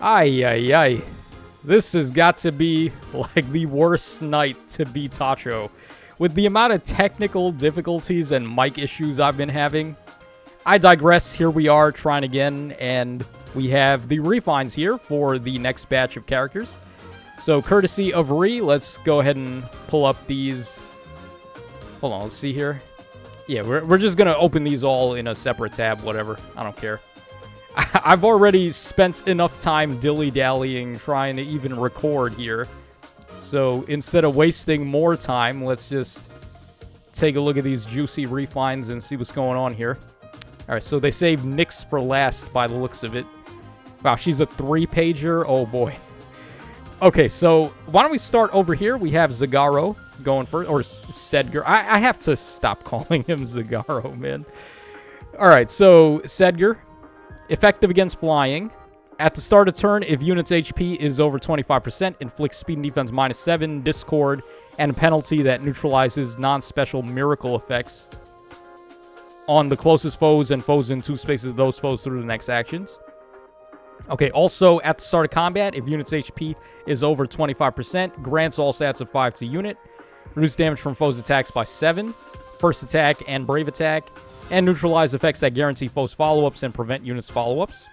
Ay, ay, ay. This has got to be like the worst night to be Tacho. With the amount of technical difficulties and mic issues I've been having, I digress. Here we are trying again, and we have the refines here for the next batch of characters. So, courtesy of Ree, let's go ahead and pull up these. Hold on, let's see here. Yeah, we're just going to open these all in a separate tab, whatever. I don't care. I've already spent enough time dilly-dallying trying to even record here. So instead of wasting more time, let's just take a look at these juicy refines and see what's going on here. Alright, so they saved NYX for last by the looks of it. Wow, she's a 3-pager? Oh boy. Okay, so why don't we start over here? We have Zagaro going first, or Sedgar. I have to stop calling him Zagaro, man. Alright, so Sedgar. Effective against flying. At the start of turn, if unit's HP is over 25%, inflicts speed and defense -7, discord, and a penalty that neutralizes non-special miracle effects on the closest foes and foes in 2 spaces of those foes through the next actions. Okay, also, at the start of combat, if unit's HP is over 25%, grants all stats of 5 to unit, reduce damage from foes' attacks by 7, first attack and brave attack, and neutralize effects that guarantee foes follow-ups and prevent units follow-ups.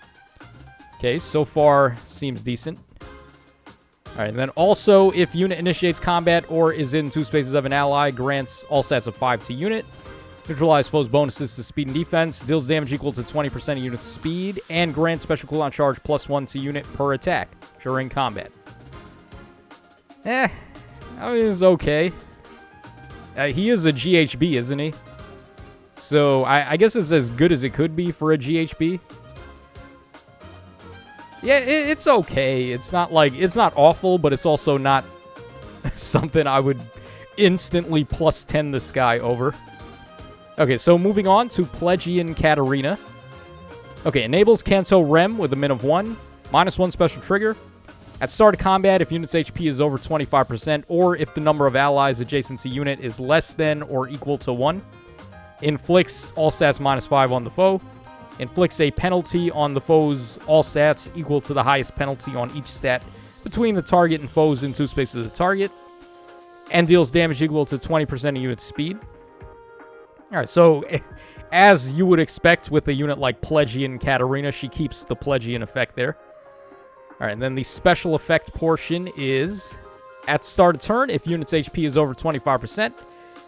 Okay, so far seems decent. Alright, and then also, if unit initiates combat or is in 2 spaces of an ally, grants all stats of 5 to unit, neutralize foes' bonuses to speed and defense, deals damage equal to 20% of unit's speed, and grants special cooldown charge +1 to unit per attack during combat. I mean, it's okay. He is a GHB, isn't he? So, I guess it's as good as it could be for a GHB. Yeah, it's okay. It's not awful, but it's also not something I would instantly +10 this guy over. Okay, so moving on to Pokemon Katarina. Okay, enables Kanto Rem with a min of 1, -1 special trigger. At start of combat, if unit's HP is over 25%, or if the number of allies adjacent to unit is less than or equal to 1, inflicts all stats -5 on the foe. Inflicts a penalty on the foe's all stats equal to the highest penalty on each stat between the target and foes in 2 spaces of the target. And deals damage equal to 20% of unit's speed. Alright, so as you would expect with a unit like Pokemon Katarina, she keeps the Pokemon effect there. Alright, and then the special effect portion is at start of turn, if unit's HP is over 25%,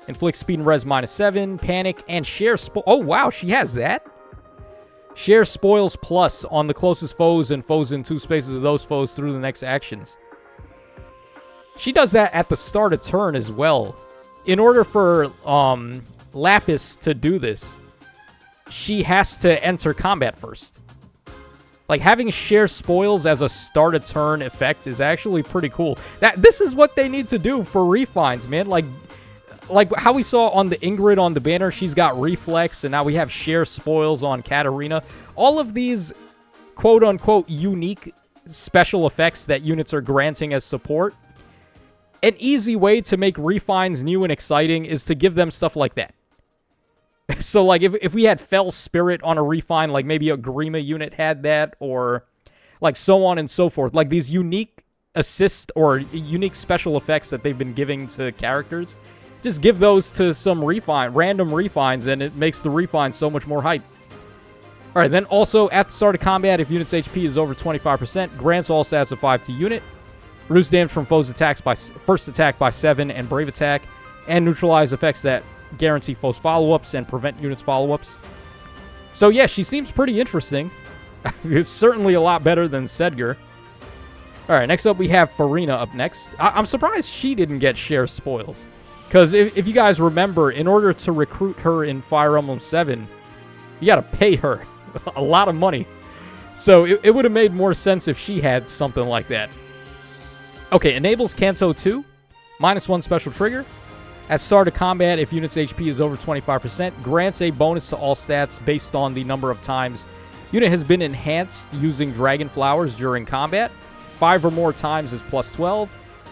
inflicts speed and res -7, panic, and share oh wow, she has that. Share spoils plus on the closest foes and foes in 2 spaces of those foes through the next actions. She does that at the start of turn as well. In order for Lapis to do this, she has to enter combat first. Like, having share spoils as a start of turn effect is actually pretty cool. This is what they need to do for refines, man. Like how we saw on the Ingrid on the banner, she's got reflex, and now we have share spoils on Katarina. All of these quote-unquote unique special effects that units are granting as support. An easy way to make refines new and exciting is to give them stuff like that. So, like, if we had Fell Spirit on a refine, like maybe a Grima unit had that, or like so on and so forth. Like, these unique assist or unique special effects that they've been giving to characters. Just give those to some random refines, and it makes the refine so much more hype. Alright, then also, at the start of combat, if unit's HP is over 25%, grants all stats of 5 to unit, reduce damage from foes' attacks by first attack by 7 and brave attack, and neutralize effects that guarantee foes follow-ups and prevent units follow-ups. So yeah, she seems pretty interesting. It's certainly a lot better than Sedgar. Alright, next up we have Fina up next. I'm surprised she didn't get share spoils. Because if you guys remember, in order to recruit her in Fire Emblem 7, you gotta pay her a lot of money. So it would have made more sense if she had something like that. Okay, enables Kanto 2, -1 special trigger. At start of combat, if unit's HP is over 25%, grants a bonus to all stats based on the number of times unit has been enhanced using Dragon Flowers during combat. 5 or more times is +12.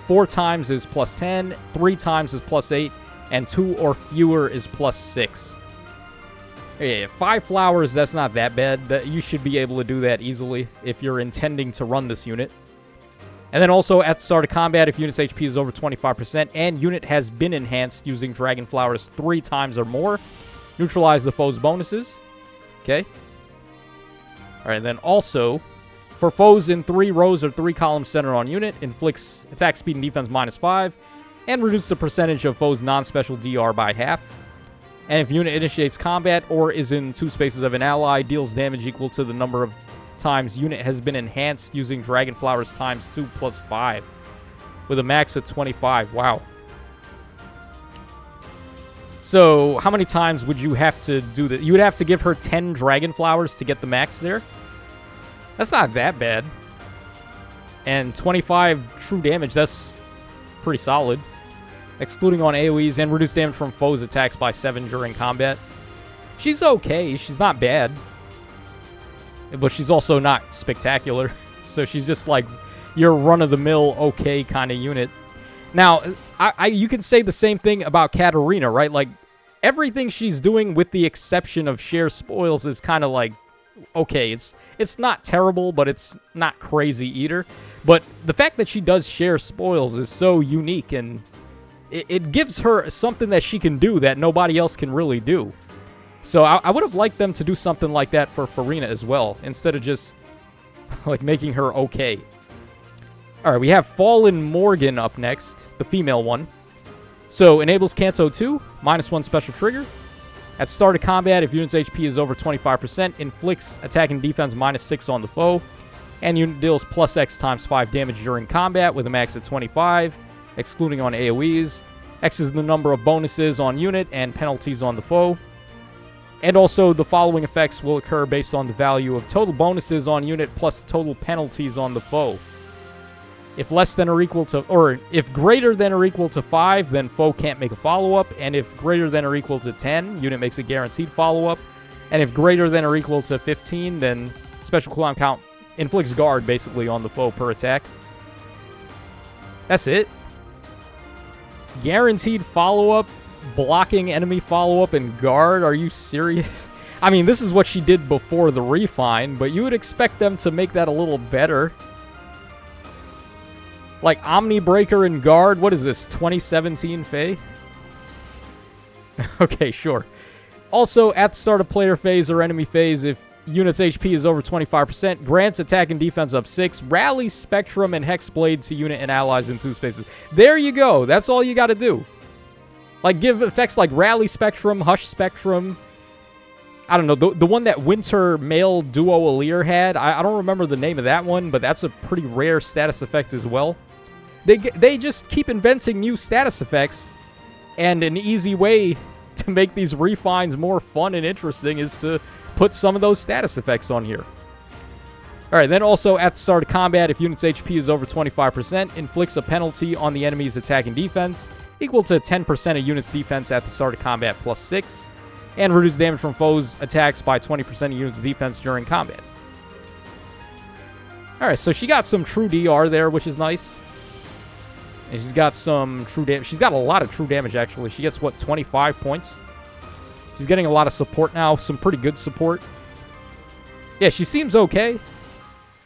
4 times is +10, 3 times is +8, and 2 or fewer is +6. Yeah, 5 flowers, that's not that bad. You should be able to do that easily if you're intending to run this unit. And then also, at the start of combat, if unit's HP is over 25% and unit has been enhanced using Dragon Flowers 3 times or more, neutralize the foe's bonuses. Okay. Alright, then also, for foes in 3 rows or 3 columns centered on unit, inflicts attack speed and defense -5, and reduce the percentage of foes' non-special DR by half. And if unit initiates combat or is in 2 spaces of an ally, deals damage equal to the number of times unit has been enhanced using Dragon Flowers times 2 plus 5, with a max of 25. Wow. So, how many times would you have to do that? You would have to give her 10 Dragon Flowers to get the max there? That's not that bad. And 25 true damage, that's pretty solid. Excluding on AoEs, and reduce damage from foes' attacks by 7 during combat. She's okay. She's not bad. But she's also not spectacular. So she's just like your run-of-the-mill okay kind of unit. Now, you can say the same thing about Katarina, right? Like, everything she's doing with the exception of share spoils is kind of like, okay, it's not terrible, but it's not crazy either. But the fact that she does share spoils is so unique, and it gives her something that she can do that nobody else can really do. So I would have liked them to do something like that for Fina as well, instead of just like making her okay. All right, we have Fallen Morgan up next, the female one. So enables Kanto 2, -1 special trigger. At start of combat, if unit's HP is over 25%, inflicts attack and defense -6 on the foe, and unit deals +X times 5 damage during combat with a max of 25, excluding on AoEs. X is the number of bonuses on unit and penalties on the foe. And also, the following effects will occur based on the value of total bonuses on unit plus total penalties on the foe. If less than or equal to, or if greater than or equal to 5, then foe can't make a follow-up. And if greater than or equal to 10, unit makes a guaranteed follow-up. And if greater than or equal to 15, then special cooldown count inflicts guard basically on the foe per attack. That's it. Guaranteed follow-up, blocking enemy follow-up, and guard. Are you serious? I mean, this is what she did before the refine, but you would expect them to make that a little better. Like Omni Breaker and guard. What is this, 2017 Faye? Okay, sure. Also, at the start of player phase or enemy phase, if unit's HP is over 25%, grants attack and defense up 6, rally Spectrum and Hexblade to unit and allies in 2 spaces. There you go. That's all you got to do. Like, give effects like Rally Spectrum, Hush Spectrum. I don't know, the one that Winter Male Duo Alir had. I don't remember the name of that one, but that's a pretty rare status effect as well. They just keep inventing new status effects, and an easy way to make these refines more fun and interesting is to put some of those status effects on here. Alright, then also at the start of combat, if unit's HP is over 25%, inflicts a penalty on the enemy's attack and defense, equal to 10% of unit's defense at the start of combat +6, and reduce damage from foes' attacks by 20% of unit's defense during combat. Alright, so she got some true DR there, which is nice. And she's got some true damage. She's got a lot of true damage, actually. She gets, what, 25 points? She's getting a lot of support now, some pretty good support. Yeah, she seems okay.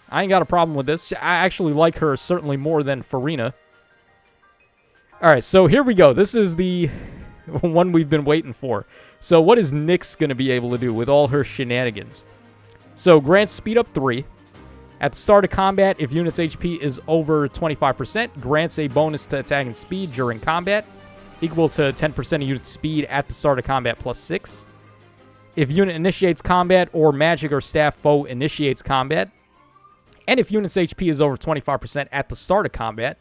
I ain't got a problem with this. I actually like her certainly more than Fina. Alright, so here we go. This is the one we've been waiting for. So what is NYX going to be able to do with all her shenanigans? So grants speed up 3. At the start of combat, if unit's HP is over 25%, grants a bonus to attack and speed during combat, equal to 10% of unit's speed at the start of combat +6. If unit initiates combat or magic or staff foe initiates combat, and if unit's HP is over 25% at the start of combat,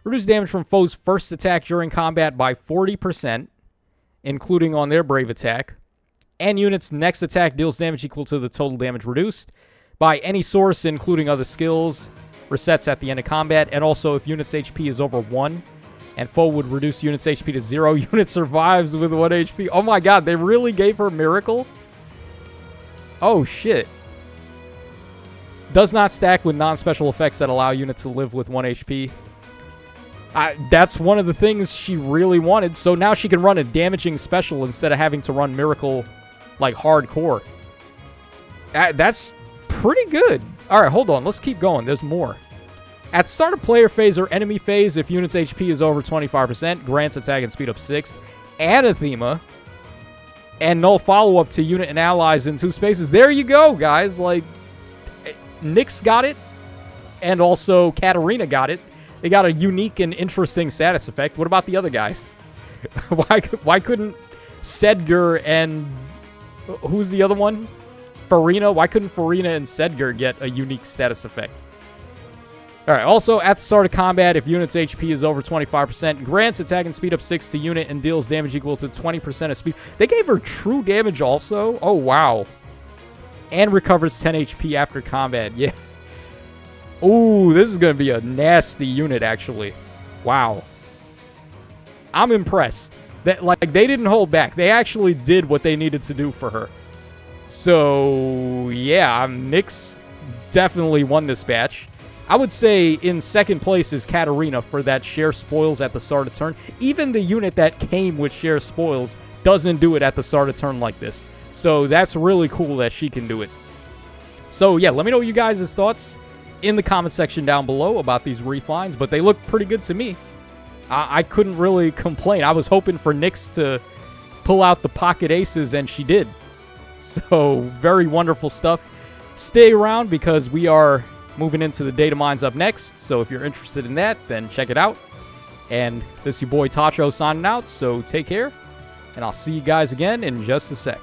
reduce damage from foe's first attack during combat by 40%, including on their brave attack, and unit's next attack deals damage equal to the total damage reduced by any source, including other skills, resets at the end of combat, and also if unit's HP is over 1, and foe would reduce unit's HP to 0, unit survives with 1 HP. Oh my god, they really gave her Miracle? Oh shit. Does not stack with non-special effects that allow unit to live with 1 HP. That's one of the things she really wanted, so now she can run a damaging special instead of having to run Miracle like hardcore. That's pretty good. All right, hold on. Let's keep going. There's more. At start of player phase or enemy phase, if unit's HP is over 25%, grants attack and speed up 6. Anathema. And null follow-up to unit and allies in 2 spaces. There you go, guys. Like, NYX got it. And also Katarina got it. They got a unique and interesting status effect. What about the other guys? Why couldn't Sedgar and... Who's the other one? Fina. Why couldn't Fina and Sedgar get a unique status effect? Alright, also, at the start of combat, if unit's HP is over 25%, grants attack and speed up 6 to unit and deals damage equal to 20% of speed. They gave her true damage also? Oh, wow. And recovers 10 HP after combat. Yeah. Ooh, this is going to be a nasty unit, actually. Wow. I'm impressed. That, like, they didn't hold back. They actually did what they needed to do for her. So, yeah, NYX definitely won this batch. I would say in second place is Katarina for that share spoils at the start of turn. Even the unit that came with share spoils doesn't do it at the start of turn like this. So that's really cool that she can do it. So yeah, let me know you guys' thoughts in the comment section down below about these refines, but they look pretty good to me. I couldn't really complain. I was hoping for NYX to pull out the pocket aces, and she did. So very wonderful stuff. Stay around because we are moving into the data mines up next, so if you're interested in that, then check it out. And this is your boy Tacho signing out, so take care, and I'll see you guys again in just a sec.